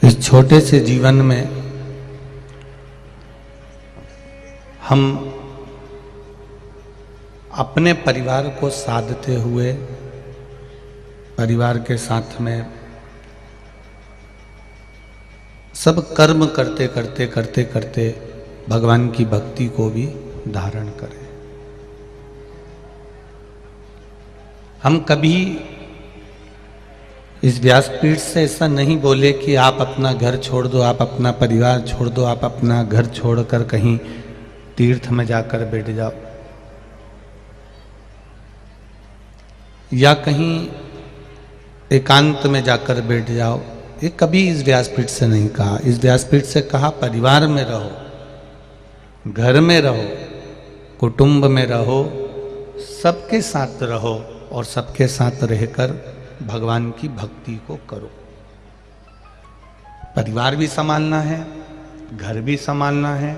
इस छोटे से जीवन में हम अपने परिवार को साधते हुए परिवार के साथ में सब कर्म करते करते करते करते भगवान की भक्ति को भी धारण करें। हम कभी इस व्यासपीठ से ऐसा नहीं बोले कि आप अपना घर छोड़ दो, आप अपना परिवार छोड़ दो, आप अपना घर छोड़कर कहीं तीर्थ में जाकर बैठ जाओ या कहीं एकांत में जाकर बैठ जाओ। ये कभी इस व्यासपीठ से नहीं कहा। इस व्यासपीठ से कहा परिवार में रहो, घर में रहो, कुटुंब में रहो, सबके साथ रहो और सबके साथ रहकर भगवान की भक्ति को करो। परिवार भी संभालना है, घर भी संभालना है,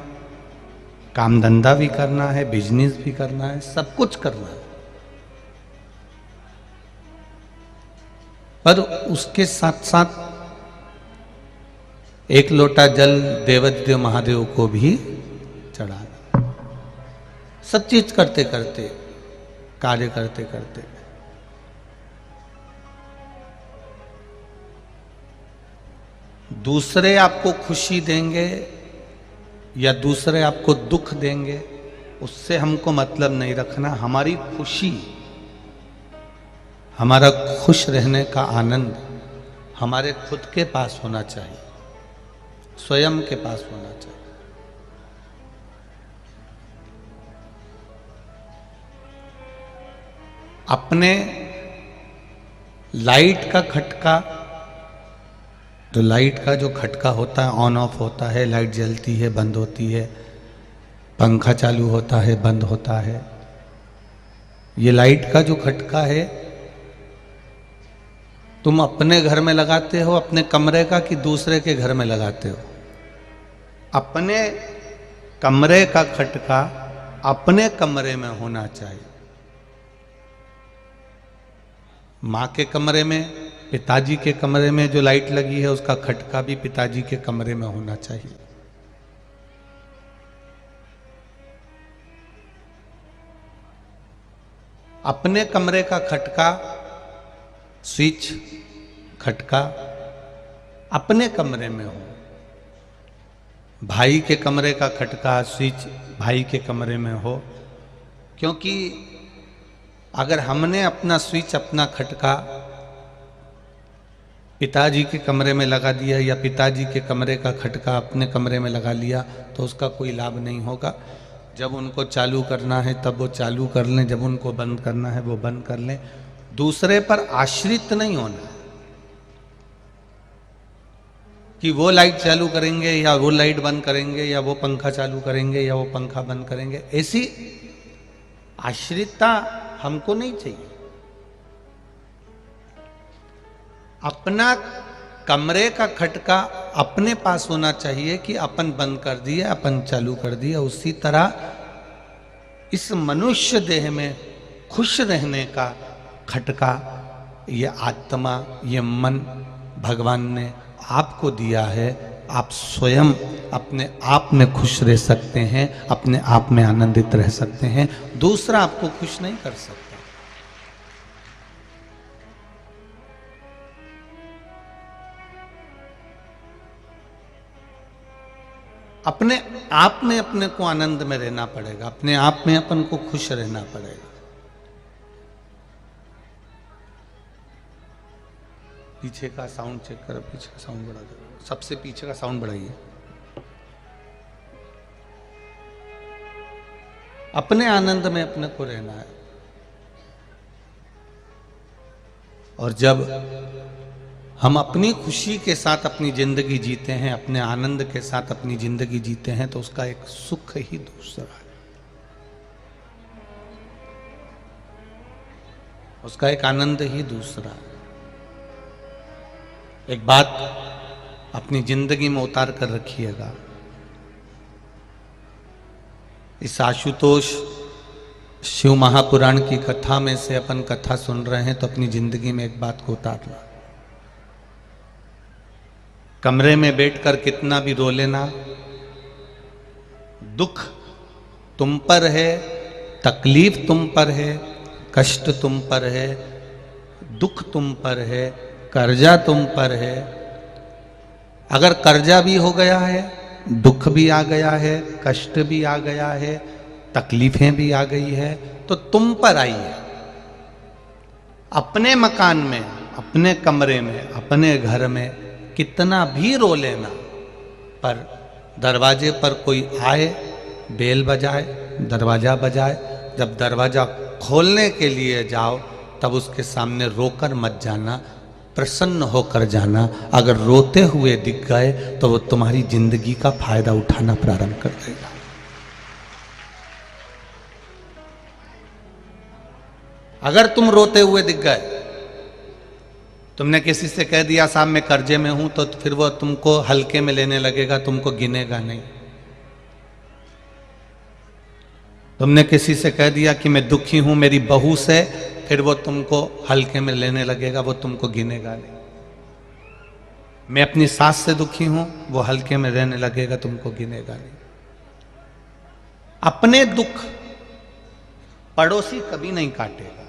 काम धंधा भी करना है, बिजनेस भी करना है, सब कुछ करना है। पर उसके साथ साथ एक लोटा जल देवाधिदेव महादेव को भी चढ़ाना। सब चीज करते करते, कार्य करते करते दूसरे आपको खुशी देंगे या दूसरे आपको दुख देंगे, उससे हमको मतलब नहीं रखना। हमारी खुशी, हमारा खुश रहने का आनंद हमारे खुद के पास होना चाहिए, स्वयं के पास होना चाहिए। अपने लाइट का खटका, तो लाइट का जो खटका होता है, ऑन ऑफ होता है, लाइट जलती है, बंद होती है, पंखा चालू होता है, बंद होता है। ये लाइट का जो खटका है तुम अपने घर में लगाते हो, अपने कमरे का, कि दूसरे के घर में लगाते हो? अपने कमरे का खटका अपने कमरे में होना चाहिए। माँ के कमरे में, पिताजी के कमरे में जो लाइट लगी है उसका खटका भी पिताजी के कमरे में होना चाहिए। अपने कमरे का खटका, स्विच, खटका अपने कमरे में हो। भाई के कमरे का खटका, स्विच भाई के कमरे में हो। क्योंकि अगर हमने अपना स्विच, अपना खटका पिताजी के कमरे में लगा दिया या पिताजी के कमरे का खटका अपने कमरे में लगा लिया तो उसका कोई लाभ नहीं होगा। जब उनको चालू करना है तब वो चालू कर लें, जब उनको बंद करना है वो बंद कर लें। दूसरे पर आश्रित नहीं होना कि वो लाइट चालू करेंगे या वो लाइट बंद करेंगे या वो पंखा चालू करेंगे या वो पंखा बंद करेंगे। ऐसी आश्रितता हमको नहीं चाहिए। अपना कमरे का खटका अपने पास होना चाहिए कि अपन बंद कर दिया, अपन चालू कर दिया। उसी तरह इस मनुष्य देह में खुश रहने का खटका, ये आत्मा, ये मन भगवान ने आपको दिया है। आप स्वयं अपने आप में खुश रह सकते हैं, अपने आप में आनंदित रह सकते हैं। दूसरा आपको खुश नहीं कर सकता। अपने आप में अपने को आनंद में रहना पड़ेगा, अपने आप में अपन को खुश रहना पड़ेगा। पीछे का साउंड चेक करो, पीछे का साउंड बढ़ा दो, सबसे पीछे का साउंड बढ़ाइए। अपने आनंद में अपने को रहना है। और जब हम अपनी खुशी के साथ अपनी जिंदगी जीते हैं, अपने आनंद के साथ अपनी जिंदगी जीते हैं, तो उसका एक सुख ही दूसरा है, उसका एक आनंद ही दूसरा है। एक बात अपनी जिंदगी में उतार कर रखिएगा। इस आशुतोष शिव महापुराण की कथा में से अपन कथा सुन रहे हैं, तो अपनी जिंदगी में एक बात को उतारना। कमरे में बैठकर कितना भी रो लेना, दुख तुम पर है, तकलीफ तुम पर है, कष्ट तुम पर है, दुख तुम पर है, कर्जा तुम पर है। अगर कर्जा भी हो गया है, दुख भी आ गया है, कष्ट भी आ गया है, तकलीफें भी आ गई है, तो तुम पर आई है। अपने मकान में, अपने कमरे में, अपने घर में कितना भी रो लेना, पर दरवाजे पर कोई आए, बेल बजाए, दरवाजा बजाए, जब दरवाजा खोलने के लिए जाओ तब उसके सामने रोकर मत जाना, प्रसन्न होकर जाना। अगर रोते हुए दिख गए तो वो तुम्हारी जिंदगी का फायदा उठाना प्रारंभ कर देगा। अगर तुम रोते हुए दिख गए, तुमने किसी से कह दिया साहब मैं कर्जे में हूं, तो फिर वो तुमको हल्के में लेने लगेगा, तुमको गिनेगा नहीं। तुमने किसी से कह दिया कि मैं दुखी हूं मेरी बहू से, फिर वो तुमको हल्के में लेने लगेगा, वो तुमको गिनेगा नहीं। मैं अपनी सास से दुखी हूं, वो हल्के में रहने लगेगा, तुमको गिनेगा नहीं। अपने दुख पड़ोसी कभी नहीं काटेगा।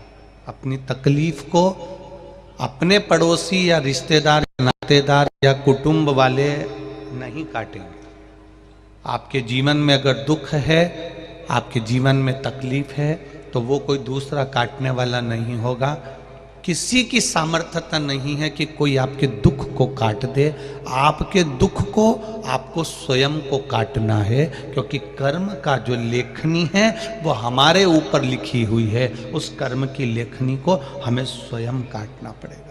अपनी तकलीफ को अपने पड़ोसी या रिश्तेदार, नातेदार या कुटुंब वाले नहीं काटेंगे। आपके जीवन में अगर दुख है, आपके जीवन में तकलीफ है, तो वो कोई दूसरा काटने वाला नहीं होगा। किसी की सामर्थ्यता नहीं है कि कोई आपके दुख को काट दे। आपके दुख को आपको स्वयं को काटना है, क्योंकि कर्म का जो लेखनी है वो हमारे ऊपर लिखी हुई है। उस कर्म की लेखनी को हमें स्वयं काटना पड़ेगा।